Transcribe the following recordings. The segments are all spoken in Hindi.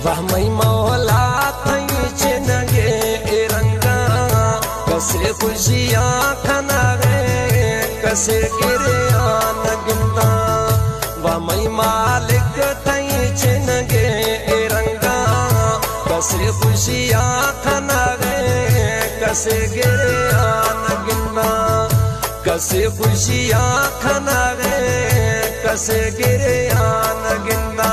वह मई मौला थई चिनगे रंगा कसे खुशियां खनागे कसे गिरे आन गिंदा वह मई मालिक थई चिनगे रंगा कसे खुशियां खनागे कसे गिरे आन गिंदा कसे खुशियां खनागे कसे गिरे आन गिंदा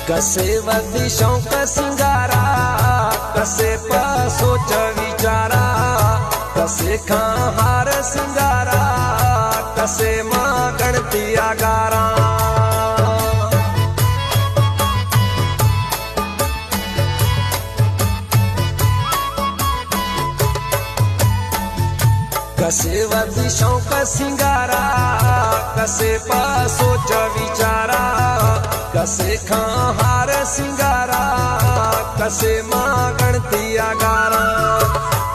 कसे वधी शौक सिंगारा कसे पा सोच विचारा कसे खां हार सिंगारा कसे मां गणती आगारा कसे वधी शौक सिंगारा कसे पा सोच विचारा कसे खां हार सिंगारा कसे मां गणती आगारा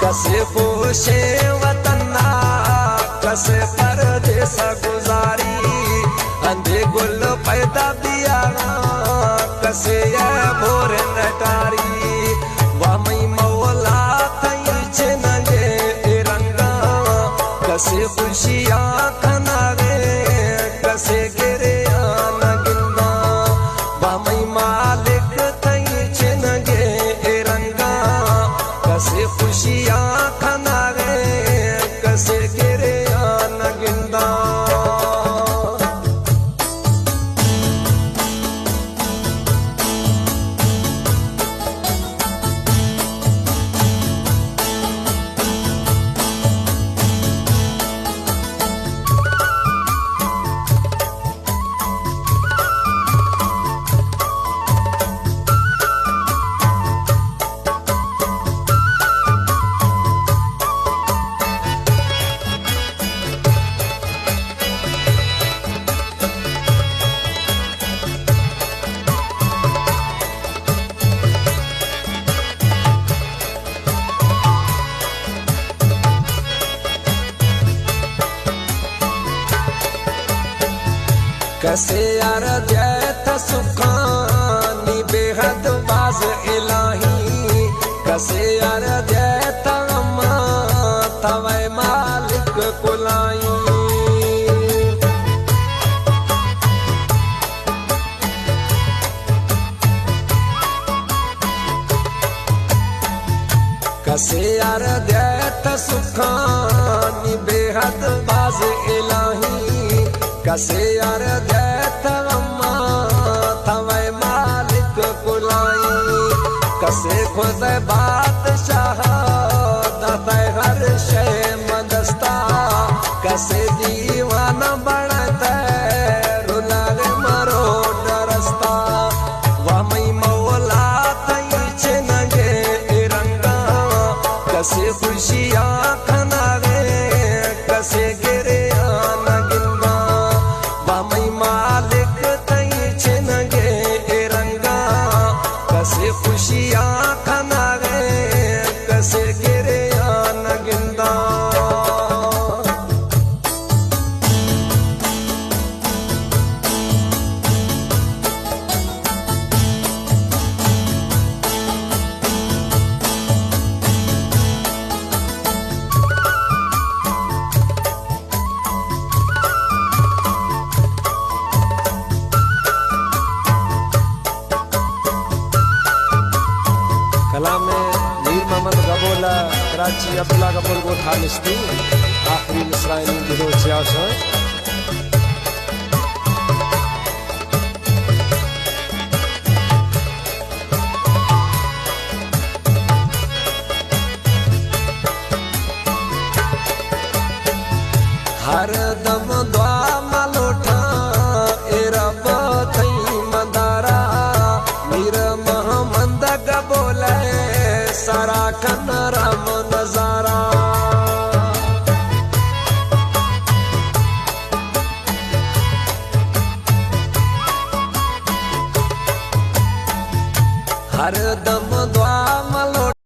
कसे पोशे वतना कसे परदेस गुजारी अंधे गुल पैदा दिया कसे भोर नटारी वामई मौला थई चिनगे रंगा कसे खुशियां खनागे कसे गिरे आन गिंदा वामई मालिक थई चिनगे रंगा कसे खुशियां खनागे कसे गिरे आन गिंदा कसे यार जैत सुखानी बेहद बाज इलाही कसे यार जैत अम्मा तवे मालिक कुलाई कसे यार जैत सुखानी बेहद बाज इलाही कसे यार जैत अम्मा तवे मालिक कुलाई कसे खुद बादशाह दाता हर शे मदस्ता कसे दीवाना बनता रुलागे मरो डरस्ता वामई मौला थई चिनगे रंगा कसे खुशियां खनागे कसे गिरे आन गिंदा वामई मालिक थई चिनगे रंगा कसे खुशियां खनागे कसे गिरे आन गिंदा कलाम मीर मोहम्मद गबोला कराची अब्दुल्ला गबोल को ठानिस्ती आखिरी मिसराइन दिलो चियास हर दम द्वा मलोठा ए रब थई मंदारा मीर मोहम्मद का बोले सारा कन्नर